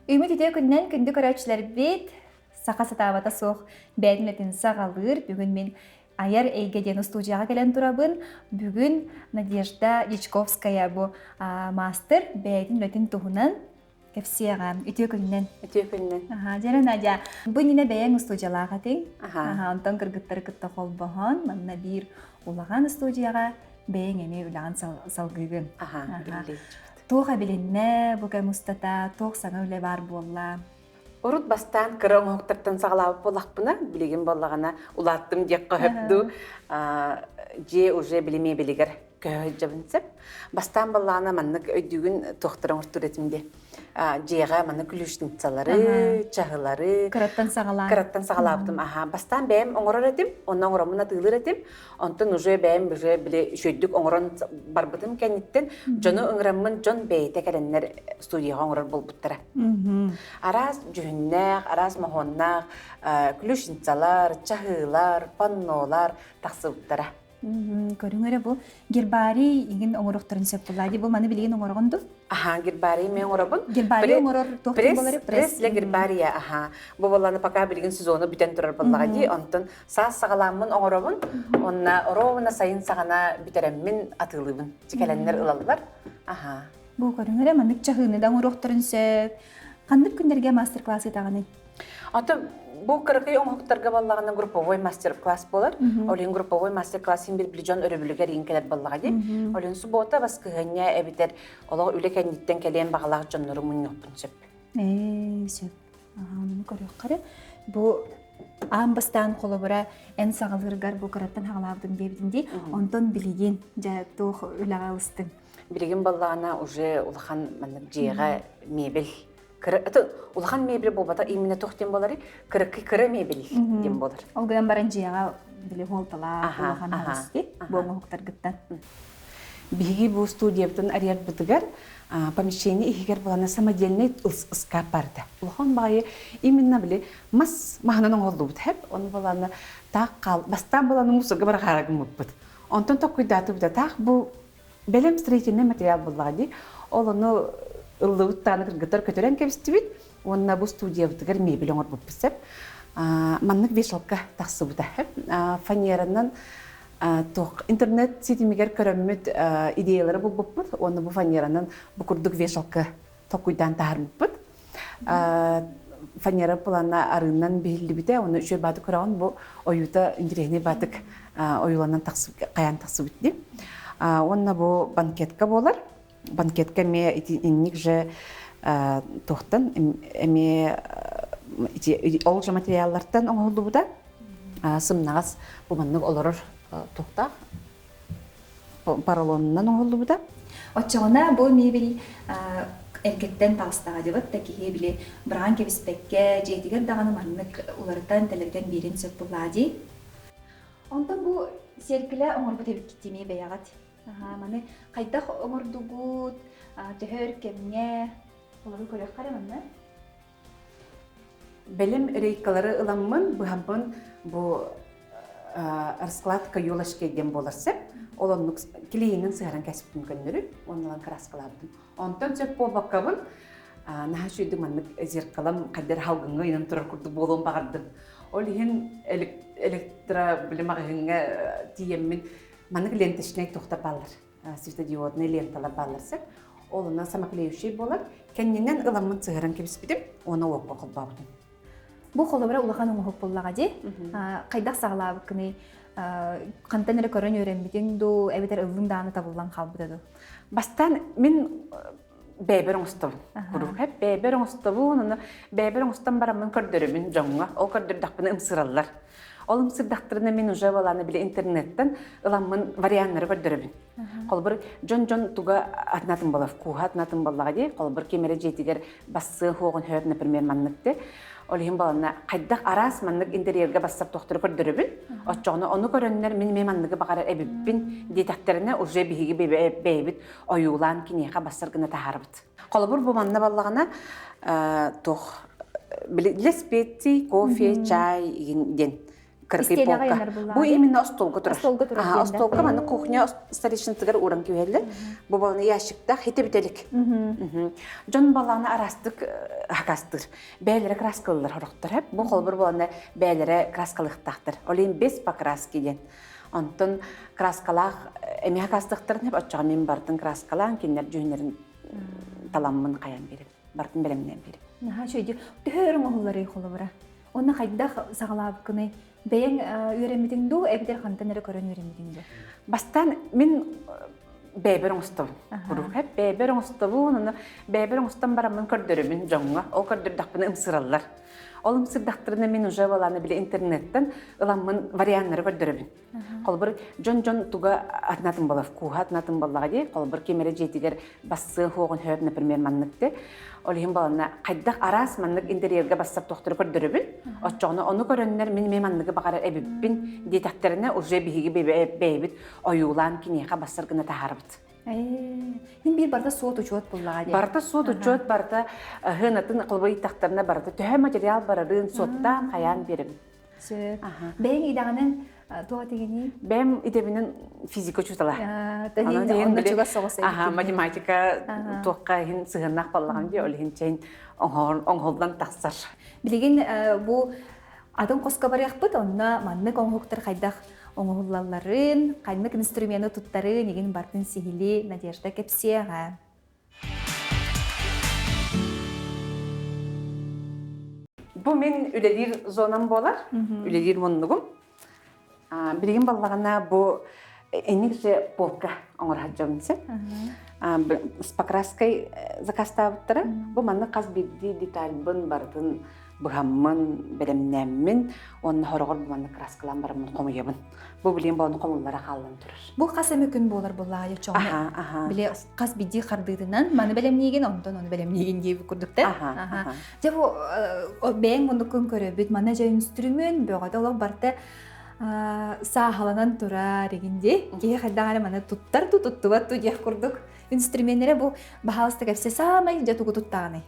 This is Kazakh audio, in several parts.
Үміт ете күннен күнді көрәтшілер бет, сақа сатабата соқ бәдінлетін сағалыр. Бүгін мен аяр әйгеден студияға келен тұрабын. Бүгін Надежда Дичковская бұ мастер бәдінлетін тұғынан кәпсияға үте күннен. Үте күннен. Жәрі Надя, бұл нені бәйін студиялаға тең. Онтан кіргіттары күтті қол бұған, манна бір олаған студияға бәйін әме үлаған салғығын. Тоға білінне, бұға мұстата, тоқ саңа үлі бар болла. Орут бастан кыры оңоқтырттан сағалабы болақпына, білеген болағана улаттым дек қойыпду, же уже білеме білігер көйіп жабынсып. Бастан болағана маннық өйдігін тоқтырын ұрттыр етімде. Жеға маннық күліштінцалары, чағылары. Кыраттан сағалабыдым. Бастан бәйім оңырар етім, оннан оңырамына тыйлыр етім. Онтын уже бәйім біле шөйдік оңыран барбытым кәнеттен. Жоны оңырамын жон бәйті кәленлер студияға оңырар бол бұттыра. Араз жүхіннәқ, араз махоннақ, күліштінцалар, чағылар, паннолар тақсы бұттыра. Көріңері бұл гербари еңін оңырықтырын сөп болады. Бұл маны білеген оңырығынды? Гербари мен оңырабын. Гербари оңырыр тоқтың болары? Пресс-ле гербария. Бұл боланы пока білген сезоны бүтен тұрар болаға дей. Онтын саас сағаламын оңырабын. Онна оровына сайын сағана бітереммін атылыбын. Чекеленлер ұлалылар. Бұл көріңері маңдық чағыны да оңырықтырын сөп. Қандық күндерге мастер-класс етағаны? Бұл кырқы оңықтарға баллағына групповой мастер-класс болар. Олен групповой мастер-классын бір білжон өрөбілігер ең келер баллаға дей. Олен суббота басқығыня әбітер олығы үлі кәнеттен кәлейін бағалағы жонлары мұн жоқпын сөп. Сөп. Оны көрек қары. Бұл аң бастан қолы бұра ән сағалырғар бұл қыраттан хағалабдың дебдінде, онтон білеген тоқ үліға ұлыстың. Білеген баллағына уже ұлыған жеға мебел. Улахан мебель болбата именно тоқтен болары, кыры мебель дем болар. Олғыдан баран жияға білі холтала, улахан арысты, боңы хоқтар гыттан. Биги бұл студиябытын арияр бұдығар, помещение ихигер болана самодельный ұскап барды. Улахан бағайы именно білі мас мағынан оңғолды бұд әп, оны болана тақ қал, бастан боланы мұсырға бар қарағым бұд. Онтан тоқ күйдаты бұд, тақ бұл бәлем строительный материал болғады, ол оны ыллыбыттаны кыргыттар көтөрен кебісті бит, онына бұл студия бұтығар мебель оңыр бұп бісіп. Маннық вешалка тақсы бұта әп. Фанеранан интернет сетімегер көріммет идеялары бұл бұп бұд, оны бұл фанеранан бұл күрдік вешалка тоқуйдан тағар бұп бұд. Фанера бұлана арыңнан бейілді біте, оны үшер бады көрауын бұл ойута үндірегіне бадық ойуланан қаян тақсы бітті. Онына бұл банкетка болар. Банкетка ме инник же тоқтан, эме олжа материаллардан оңылды бұда. Сымнағас бұманның олырыр тоқтақ, паралонынан оңылды бұда. Отчағына бұл мебел әркеттен тағыстаға дебат, тәкеге біле бірған кебіспекке жетігер дағаны маннық оларыттан тәлерден берін сөп бұлады. Онтан бұл серкілі оңыр бұд әбіт кеттемей бәяғат. Маны қайдақ оңырдығыд, төхөр кемне, олары көрек қарамын, Бәлем рейкалары ыламын, бұхампын бұл раскладка юлашкеден боларсып, олың келейінің сығаран кәсіптің көннері, онылан краскалабдым. Онтан сөп бол баққабын, наға шүйді маннық зеркалам қайдар халғыңға енін тұрар күрді болуын бағардым. Ол ең электробілімағыңға тиеммен маннық лентішінек тоқтап алыр, светодиодный ленталар балырсып, олына самаклеющий болар, кәнненен ыламын сығырын кебіспедім, оны оқ боқыл баудым. Бұл қолы бұра ұлақан оңық болаға де, қайдақ сағылабы күні, қантаныры көрін өренбетін ду, әбетер ұлың дағаны табылған қалбыдады? Бастан мен бәйбер оңыстабын. Бәйбер оңыстабын, бәйбер оңыстан барамын көрдірімін жоңға, ол көрдірдақпыны ұмсыралар. Ол ұмсырдақтырына мен ұжа баланы біле интернеттен ұламын варианлары көрдірімін. Қолбір жон-жон туға атынатын болар, куға атынатын болаға де, қолбір кемері жетігер басы хоғын хөр, например, манныкты. Олығын балана қайдақ арас маннық интерьерге бассап тоқтыры көрдірімін. Отчоғына оны көрінлер мен маннығы бағары әбіппін детактеріне уже бігі бәйбіт ойулан кенеға бассарғына тағарбыд. Қолбір бұл манна балағына тоқ білі специи, кофе, чай ден. кыркый полка. Бу именно остолга турар. Остолга турар диэн да. Остолга маны кухня старичнытыгар уран күйеллер. Бу баланы ящикта хите бителик. Жон баланы арастык хакастыр. Бәйләре краскалар хорохтар хеп. Бу холбур баланы бәйләре краскалыктактыр. Олин 5 покраски ден. Антон краскалах эми хакастыктарын хеп ача мен бардын краскалан киндер жөннөрүн таламмын каян берип. Бардын белемнен берип. Наха шөйдү төһөрүң оһуллары холобура. Онна хайдах сагалаап кыны бәйең үйрәмитиң ду эбидер хантанары көрөн үйрәмитиң ду. Бастан мен бәйбер оңстым. Куру хеп бәйбер оңстыбын, аны бәйбер оңстан барамын көрдөрөмүн жоңга. Ол көрдөрдакпын ымсыраллар. Ол ымсырдактырына мен уже баланы биле интернеттен ыламмын варианттары көрдөрөмүн. Колбур жон туга атнатын балав, куха атнатын баллага ди, колбур кемере жетигер бассы хогон хөп, например, манныкты. Олихин балана кайдак арас маннык интерьерге бассап токтуруп көрдөрөбүн. Оччону ону көрөннөр мен манныгы багара эбиппин детактерине уже биги бейбит оюлан кинеха бассар гына тахарбыт. Мен бир барда суот учет буллага ди. Барда суот учет барда хынатын кылбый тактарына барда төһө материал барарын соттан каян берим. Сөп. Бәйең идаганын туга тегени. Бәм идебинен физика учутала. Математика туакка хин сыгыннак баллаган ди олхин чейин оңголдан тахсар. Билеген бу атын коска барыякпыт, онна маннык оңгоктор кайдах оңголлаларын, кайнык инструменты туттары неген бартын сихили Надежда Кепсияга. Бу мен үлелир зонам болар, үлелир моннугум. Билеген баллагана бу энергия полка оңорхаджамсы. С покраской закастабыттары. Бу манны каз бирди детальбын бардын быгаммын, белемнеммин, онны хорогор бу манны краскалан барымын комуябын. Бу билеген баланы комуллара калын турар. Бу касы мүмкүн болар буллага чоңу. Биле каз бидди кардыдынан маны белемнеген, онтон оны белемнеген деп курдукта. Же бу бең мундукун көрөбүт, мана же инструмент бөгөдө олор барта сахаланан тура дегенде ке хайдагара мана туттар туттубат ту жек курдук инструменттери бу бахалыста кепсе самай же тугу туттаганы.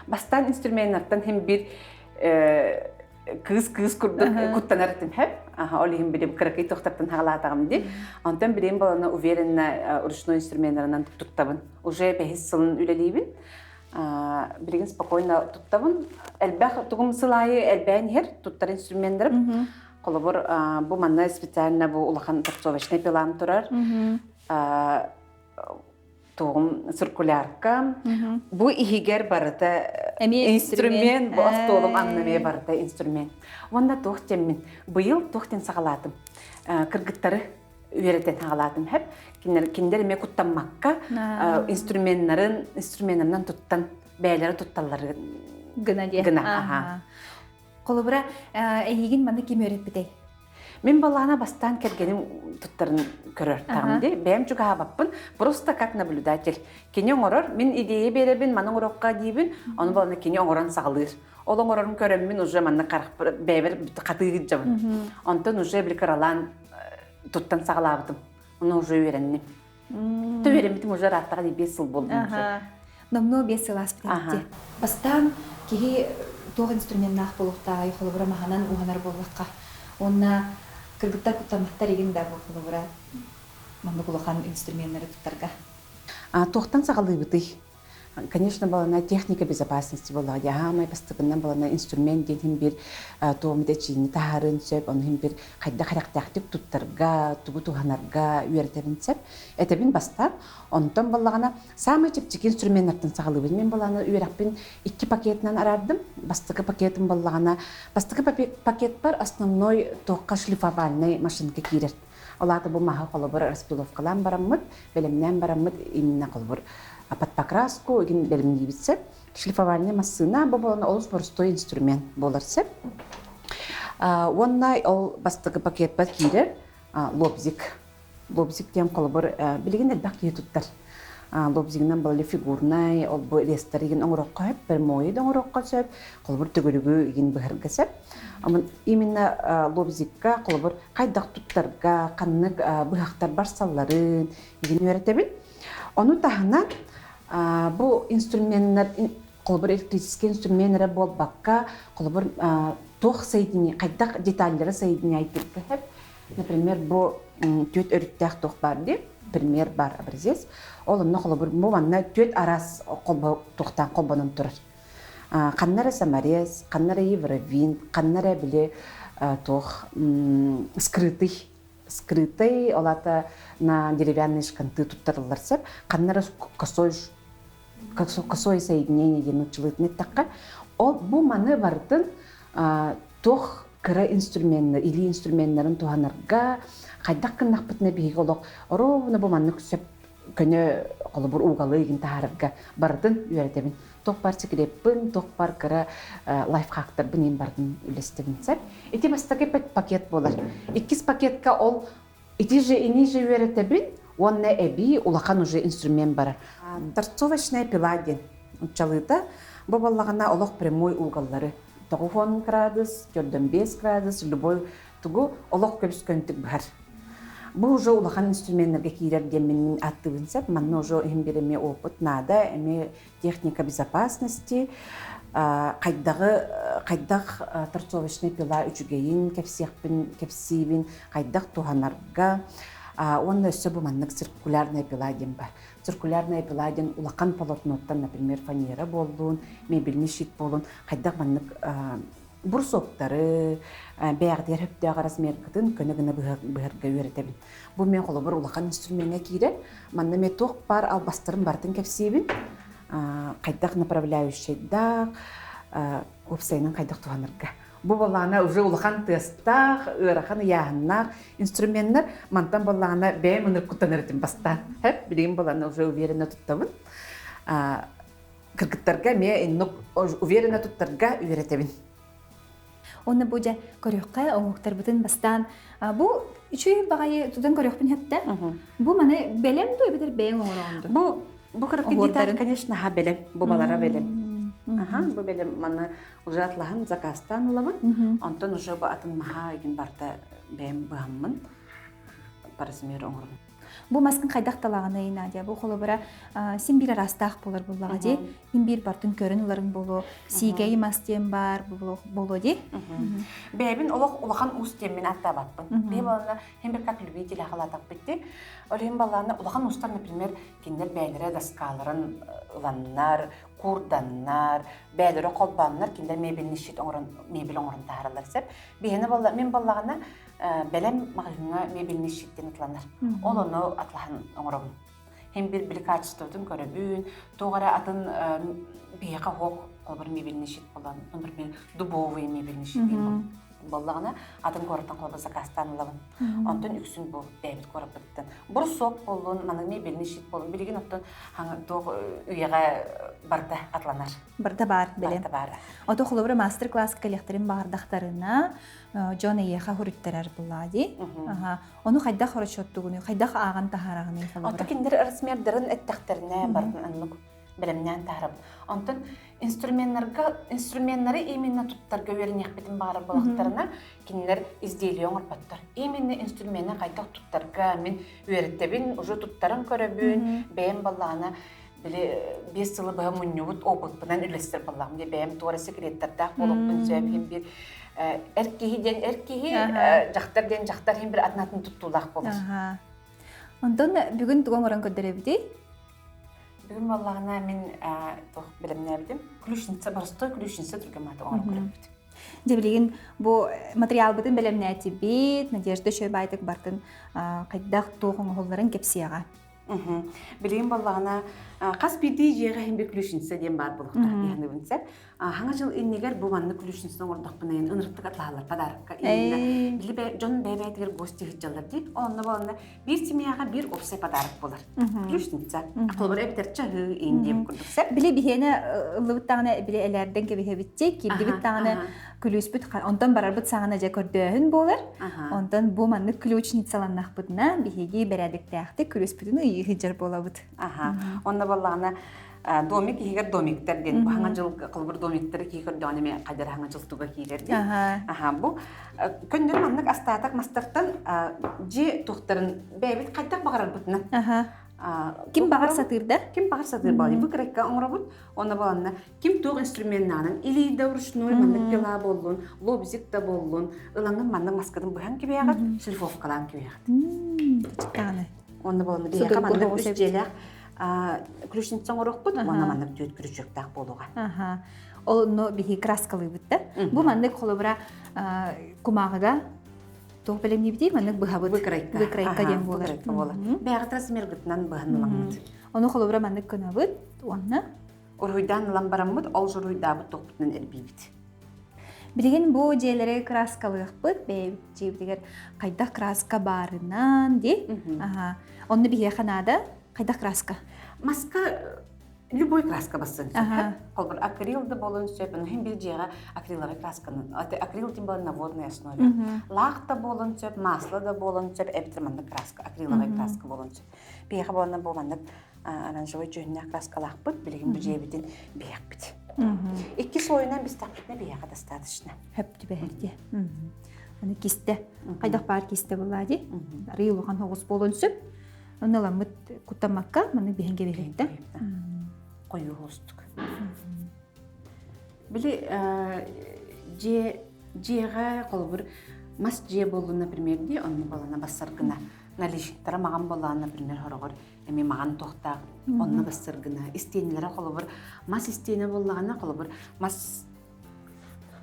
Бастан инструменттардан hem bir kız kurduk kuttanartın hep. Олихим билим кыракый тохтартан хагалатагам ди. Антон билим баланы уверенно ручной инструментарынан туттабын. Уже 5 сылын үлелейбин. Билген спокойно туттабын. Элбах тугум сылайы элбән хер туттар инструменттар. Колобор бу манна специально бу улахан торцовочный пилам турар. Тугум циркулярка. Бу ихигер барыта инструмент, бу автолум аннаме барыта инструмент. Вонда тохтеммин. Быйыл тохтен сагалатым. Кыргыттары үйрәтен сагалатым хеп. Киндер эме куттамакка инструменттарынан туттан бәйләре тутталлары гына ди. Колобура эйигин маны ким өйрөтпүтей? Мен балана бастан кергеним туттарын көрөр тагымды. Бәм чуга хабаппын, просто как наблюдатель. Кене оңорор, мен идея беребин, маның урокка дейбин, оны баланы кене оңоран сагылыр. Ол оңорорун көрөммин уже манны карак бәбер катыгы жабын. Онтон уже бир каралан туттан сагалабытым. Оны уже үйренним. Төйрөмитим уже раттага 5 жыл болду. Намно 5 жыл аспитте. Бастан кеги тоқ инструментнах болуктагы холобура маханан уханар боллакка. Онна кыргыттар куттаматтар еген да болура. Манда кулахан инструменттары туттарга. Тоқтан сагалыбыты. Конечно, балана техника безопасности была. Я май постоянно балана инструмент ден бир тоомдечини тахарын сөп, он бир кайда характактик туттарга, тугутуханарга үйрөтөбүнсеп. Этебин бастап, онтон баллагана самый типтик инструменттардан сагалыбын. Мен баланы үйрөкпин 2 пакетинен арардым. Бастыкы пакетин баллагана. Бастыкы пакет бар основной тоққа шлифовальный машинка кирер. Оларды бу маха колобор распиловкалан бараммыт, белемнен бараммыт именно колобор. Под покраску ген белемни битсеп, шлифовальный машина бу болон ол простой инструмент боларсеп. Оннай ол бастыкы пакет бар кирер, лобзик. Лобзик тем колобор билген элбак туттар. Лобзигнен балли фигурный, ол бу рестореген оңрокка хеп, бир мойы оңрокка сөп, колобор төгөлүгү ген быхыргасеп. Именно лобзикка колобор кайдак туттарга, каннык быхактар бар салларын ген үйрөтөбүн. Onu tahana bu instrumentler kolbur electric instrumentler bol bakka kolbur тох соединение, кайдак детальдары соединяйт хеп. Например, бу төт өрүттәк тох бар ди. Пример бар образец. Ол онно холобур бу манна төт арас колбо тохтан колбонун турар. Каннара самарез, каннара евровин, каннара биле тох скрытый олата на деревянной шканты туттарылар сеп, каннара косой соединение денучылытны такка. Ол бу маны бардын тох кыра инструменттер или инструменттарын туханарга кайдак кыннакпытына биги олок ровно бу манны күсөп көне колобур угалы эгин таарга бардын үйрөтебин. Тох бар секреппин, тох бар кыра лайфхактар бинин бардын үлестебин сеп. Эти бастаки пакет болар. 2 пакетка ол ити же ини же үйрөтебин, онна эби улахан уже инструмент бар. Торцовочная пила ден учалыта бу баллагана олок прямой угаллары. 90 градус, 45 градус, любой тугу олок көбүскөнтүк бар. Бу уже улахан инструменттерге кирер демин аттыбын сеп, манна уже эмбереме опыт нада, эме техника безопасности, кайдак торцовочный пила үчүгейин, кепсибин, кайдак туханарга, онна өссө бу маннык циркулярная пила дем бар. Циркулярная пила ден улахан полотноттан, например, фанера болдун, мебельный щит болдун, кайдак маннык бурсоктары, бәғдер хөптәғ размеркатын көне-гіне бұғырға үйретебін. Бұл мен қолы бір улақан инструментіне кейді. Манна мен тоқ бар албастырын бартын кәпсейбін. Қайдақ направляющий дақ, өпсайынан қайдақ туғанырға. Бұл болағына уже улақан тестақ, ұрақан яғыннақ инструменттер мантан болағына бәйім ұныр күттанырдың бастан. Әп, білейін болағына уже уверенно тұттабын. Кіргіттарға мен уверенно тұттарға үйретебін. Онна бу жа көрөккө оңуктар бутун бастан. Бу үчүй багайы тудан көрөкпүн хепте. Бу маны белем дой битер бең оңоронду. Бу кыркы деталь, конечно, белем, бу балара белем. Бу белем маны уже атлахан заказтан уламын. Онтон уже бу атын маха еген барта бең багаммын. Парасмер оңорун. Бу маскын кайдак талаганы Надя. Бу холобара сен бир арастак болор буллага ди. Сен бир бартын көрүн уларын боло. Сигей мастен бар боло ди. Бебин олох улахан устемин аттабатпын. Бебална hem bir как любитель халатак битти. Олем баланы улахан устар, например, киндер бәйлере даскаларын уланнар, курданнар, бәйлере колбаннар, киндер мебелни шит оңорон, мебел оңорон тааралар сеп. Бехене балла мен баллагана белем магазинга мебелни шиттен атланар. Ол ону атлахан оңорон. Hem bir качествотун көрөбүн, тогара атын бияка хок колбар мебелни шит болан, например, дубовый мебелни шит баллагана атын коротан колба заказтан алабын. Онтон үксүн бул бэбит корап биттен. Бур сок болун, маны мебелни шит болун, билеген оттон тог үйега барда атланар. Барда бар белем. Барда бар. Ото холобра мастер-класс коллекторин бардактарына Жона еха хүрүттерер буллади. Ону кайда хорочоттугуну, кайда аган тахарагыны холобра. Онтон киндер расмердерин эттактерине бардын анлык белемнен тахарып. Онтон инструменттары именно туттарга вернех битин бары балактарына киндер изделие оңорпаттар. Именно инструментне кайда туттарга мен үйрөттебин, уже туттарын көрөбүн, бэм баллана биле 5 жылы баа муннубут опыт менен үлестер баллагым деп бэм тора секреттердак болуппун сөйм бир эркиһи жактар хем бир атнатын туттуулак болор. Онтон бүгүн туган оран көдөрөбүти. Бүгүн баллагына мен билемне билдим. Ключница простой ключница тургаматы оңор. Дебилеген бу материал бутун белемне тибит, Надежда Шойбайтык бартын кайдак туган холларын кепсияга. Билеген баллагына кас биди жега хем бир ключница дем бар булуктар яны бунсап. Хаңа жыл иннегер бу манны ключницаны ордокпунан ынырттык атлалар подарокка. Биле Жон бебетер гости хыжалар ди. Онна бална бир семьяга бир опция подарок болар. Ключница. Акылбар эптерче индем курдуксап. Биле бихене ылыбыттагына биле элерден кебе битте, кибдибиттагына ключбут онтон барарбыт сагына же көрдөһүн болар. Онтон бу манны ключницаланнахбытна бихеги бередиктәхте ключбутун ыйыгыжар болабыт. Онна баллана домик хигер домиктер ден хаңа жыл кылбыр домиктер хигер донеме кадер хаңа жыл туга хигер ден. Бу көндөр маннык астатак мастартан же тухтарын бебит кайтак багарар бутна. Ким багар сатырда? Ким багар сатыр бали. Бу крекка оңробут. Оны баланна ким туг инструментнанын или да ручной маннык пила боллун, лобзик да боллун, ылаңын манның маскадан буян кибягат, шлифовкалан кибягат. Таны. Оны баланна бияка маннык үстелек ключница оңрокпут, оны маннык төт күрүчөктак болуга. Аха. Ол но бихи краскалы битте. Бу маннык холобра кумагыга тох белем не бити, маннык быхабыт. Выкрайка дем болар. Бияка размер гытнан быханламыт. Оны холобра маннык кынабыт, онна Урхуйдан ламбарамыт, ол журуйдабыт тохпутнан эрбибит. Билеген бу жээлери краскалыгпыт, бейбитигер кайдах краска барынан ди. Аха. Онны бихи ханада кайдах краска. Маска любой краска бассын. Холбар акрилды болын сөп, хем бир жега акриловый красканы. Акрил тем более на водной основе. Лахта болын сөп, масло да болын сөп, эбитерманды краска, акриловый краска болын сөп. Бияка болын болмандык оранжевый жөнүнө краскалакпыт, билеген бир жебитин биякпит. Икки слойынан биз тактыкны бияка достаточно. Хөптү бэхерди. Аны кисте. Кайдах бар кисте булади. Рыйлыган хогус болын сөп. Оны ламыт кутамакка, маны бихенге бэхерди. Кою хостук. Били жега колбур мас же болду, например, ди онны балана бассаргына наличиктара маган балана, например, хорогор эми маган тохтак онны бассаргына истенилere колбур мас истене боллагана колбур мас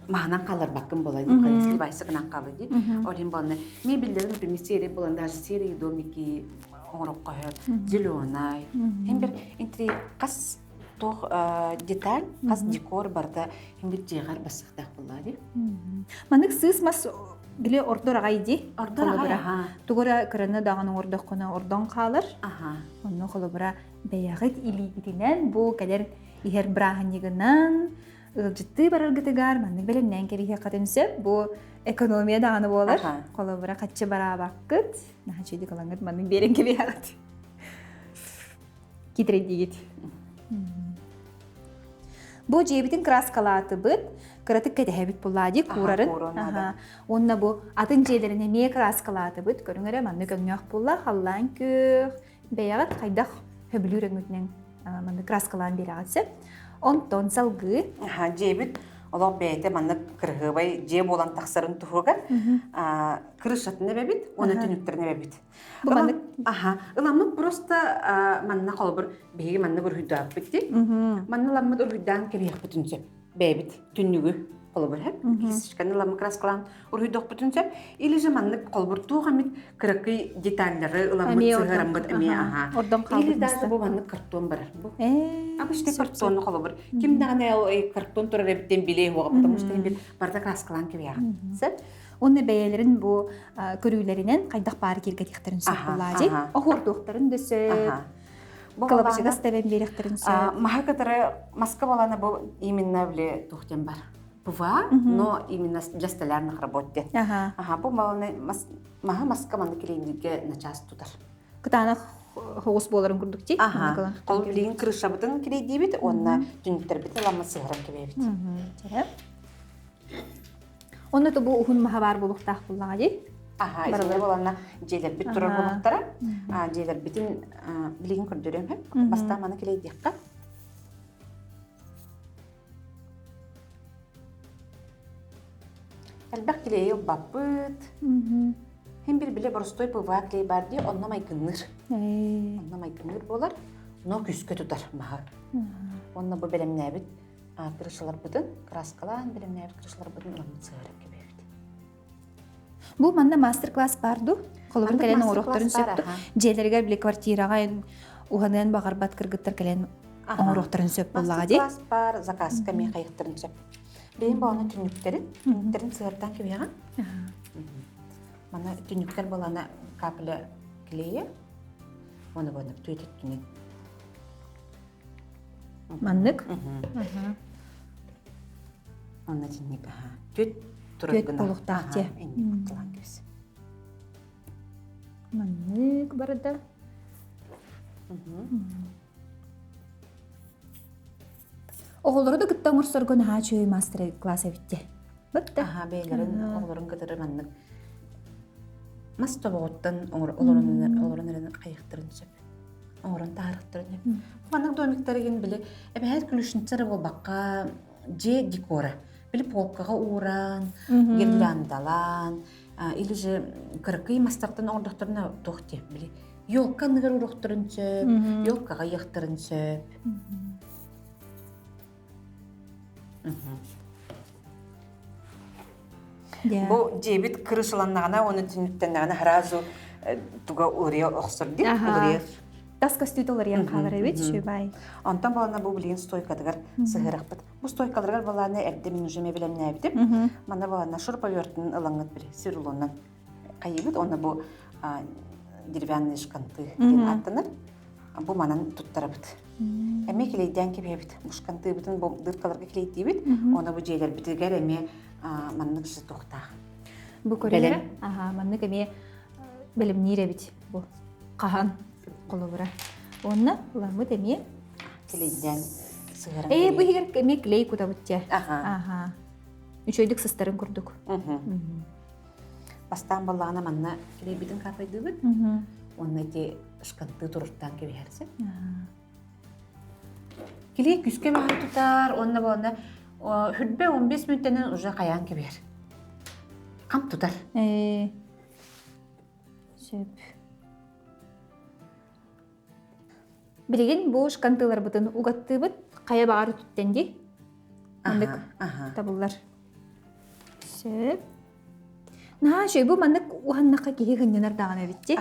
маханан калар баккын болайды, если байсыгынан калы ди. Орин баланы мебелдерин например серия болан, даже серия домики оңрокко зеленый. Hem bir интри кас тох деталь, кас декор барда hem bir жегар басыктак булады. Манык сыз мас биле ордор агайди. Ордор агай. Тугора кыраны даганы ордок кона ордон калыр. Онно холобра беягыт илигитинен бу кадер ихер браханигынан житти бараргытыгар манык белемнен керихе катынсып бу экономия даганы болар. Холобра каччы бара баккыт. Нахачыды калангыт манык берен кебеягыт. Китредигит. Бу жебитин краскалаты быт, кыратык кетебит буллади курарын. Онна бу атын жээлерине ме краскалаты быт, көрүңөрө манны көңнөк булла, халлан көк, беягат кайдах хөблүрөңүтнен манны краскалан берагатсы. Онтон салгы. Жебит олар бейте манны кыргыбай же болан таксарын туруга кырышатын небебит, оны түнүктөр небебит. Ыламык просто манна колбур беги манна бир хүддап битти. Манна ламмыт урхудан кебиyak бүтүнсөп бебит түнүгү колбур хеп. Кисишканы ламмык краскалан урхудок бүтүнсөп, или же манны колбур тугамит кыракы детальдары ыламмыт сыгырамгыт эме Или даже бу манны картон бар. Обычный картон колбур. Ким даганы картон турар эбиттен биле хуга, потому что бир барда краскалан кебиyak. Онны бәялерин бу көрүүлеринен кайдак баары киргетиктерин сөп буллади. Охурдуктарын дөсөп. Колобачыга стебен беректерин сөп. Маха катары маска баланы бу именно биле тухтен бар. Бува, но именно для столярных работ. Бу баланы маха маска манды келендиге на час тутар. Кытана хогус боларын курдук ти. Кол билин крышабытын келедибит, онна түнүктөр бит ламма сыгырын кебебит. Онны то бу ухун махабар булуктак буллагади. Изде болана желер бит турар булуктара. Желер битин билин көрдөрөм хеп. Баста маны келедикка. Элбек келею бапыт. Hem bir bile borstoy pıva kley bardi, onna maykınır. Onna maykınır bolar, no küskö tutar maha. Onna bu belem nebit, kırışılar bıdın, kraskalan belem nebit kırışılar bıdın, onna sığırıp gebevdi. Bu manda master class bardu. Kolubun kalen oğruqtarın söptü. Jelerger bile kvartiraga uhanan bağırbat kırgıttar kalen oğruqtarın söp bollağadi. Master class bar, zakaska mi kayıqtarın söp. Benim bu ona tünüklerin sığırdan kebeğen. Mana tünükler balana kapılı kleye, onu bana tüyet tünük. Manlık? Ona tünük, tüyet Tüyet boluqtaq diye. Manlık barada. Oğulları da gıttan ursorgun ha çöy master class evitti. Bitti. Beylerin oğulların gıtırı manlık. Mas toboğuttan olorun kayıqtırın söp. орон тарыктырын. Маннык домиктарыгын биле эбәһәт күлүшүнчәре болбакка же декора. Биле полкага уран, гирляндалан, или же кыркый мастактан ордохторна тохте биле. Ёлка ныгар урохторын сөп, ёлкага яктырын сөп. Бу жебит кырышыланнагана, оны түнүттеннагана харазу туга урия оксор дип, урия. Тас костютолар ян калар эбит шөбай. Антан балана бу билген стойкадыгар сыгыракпыт. Бу стойкаларга баланы эрде мен уже мебелем нәбитеп, мана балана шурпа бертин ылаңыт бир сирулоннан кайыбыт, оны бу деревянный шканты ден аттаныр. Бу манан туттарабыт. Эме келейден кебебит. Бу шканты бутун бу дыркаларга келейдибит, оны бу жейлер битигер эме маннык жы тохта. Бу көрелер? Маннык эме белем ниребит бу. Кахан колобура. Онна ламыт эме келейден сыгыран. Бу хигер эме клей кутабытча. Үчөйдүк сыстарын курдук. Бастан балана манна келейбитин капайдыбыт. Онна те шканты туруртан кеберсе. Келей күскө баары тутар, онна балана хүрбе 15 мүнттенен уже каян кебер. Кам тутар. Сөп. Билеген бу шкантылар бутын угаттыбыт, кая баары түттенди. Мандык табыллар. Сөп. Шөй бу мандык уханнакка кеге хыннанар дагана битти.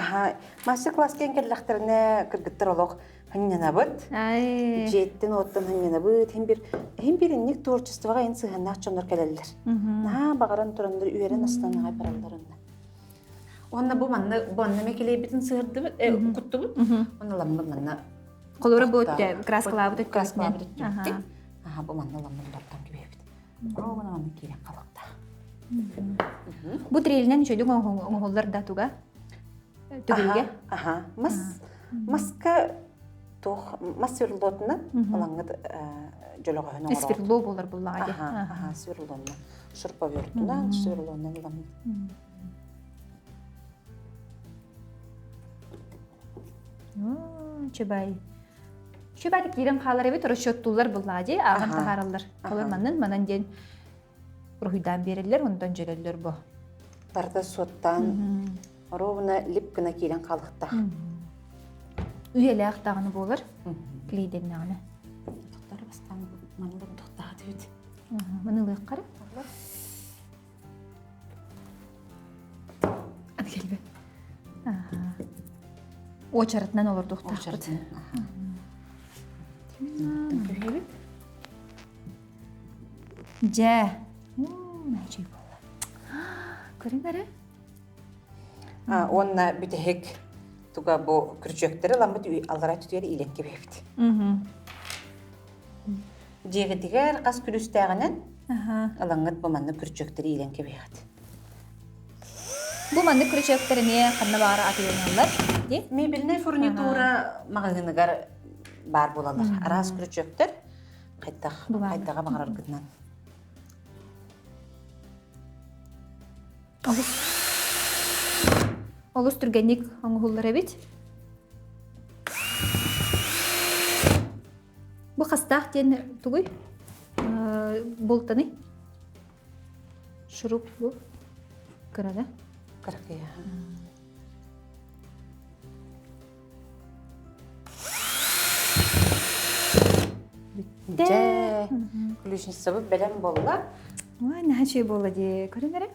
Мастер-класс кен келлахтарына кыргыттар олох хыннанабыт. Жеттен оттан хыннанабыт. Хем биринник творчествоға ен сыханнақ чондар келелер. Бағаран турандар үйерен астанаға бараларында. Онна бу манна мекелей битин сыгырды бит, кутту бит. Онна ламмыр манна Колора бу краскалабыт краскалабыт өттү. Бу манна ламмыр бартан кебебит. Рована манна керен калыкта. Бу трелинен шөйдүн оңоллар да туга түгүлге. Маска тох массерлотна алаңгыт жолога хөнө. Эсперло болар буллагы. Сверлонна. Шырпа бертуна, сверлонна ламын. Чебай. Чебай кирен калар эбит расчеттулар буллагы, агын тахаралар. Колор манан ден рухидан берелер, ондан жөлелер бу. Барда соттан ровна липкана кирен калыкта. Үйеле ақтағыны болыр, клейден нағыны. Тоқтары бастан манылы тоқтағы дейді. Манылы қары? Аны келбе. Очарытынан олар тоқтағы бұд. Жә. Мәйчей болы. Көрін әрі? Онна бүтехек туга бу күрчөктөрү ламбыт алгара түтөр илекке бебит. Жегетигер кас күрүстөгөнөн алаңгыт бу манны күрчөктөрү иленке бебит. Бу манны күрчөктөрү не канна бары атыйналар, ди? Мебелне фурнитура магазингар бар болалар. Арас күрчөктөр кайдага багарар гытнан. Олус түргенник аңғылар әбет. Бұ қастақ ден түгіл болтаны. Шыруп бұл. Қырада. Қырқия. Бүтті. Күлішін сабы бәлем болла. Ой, наға шөй болла де көрін әрі.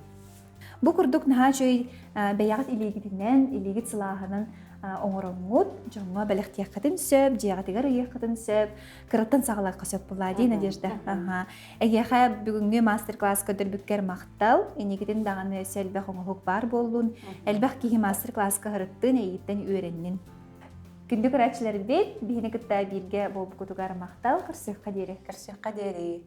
Бу курдук наха чөй бәягат илегитинен, илегит сылахынан оңорongут, жоңга бәлехтияқатын сөп, жиягатыгар ыйақатын сөп, кыраттан сағалаққа сөп бұла дей Надежда. Әгеға бүгінгі мастер-класс көдірбіккер мақтал, енегетін дағаны сәлбәқ оңығық бар болуын, әлбәқ кейі мастер-классқа ғырыттын әйіттен үйреннен. Күнді көрәтшілер бет, бейіні күтті білге бұл бұқытуғар мақтал, кірсіққа дері.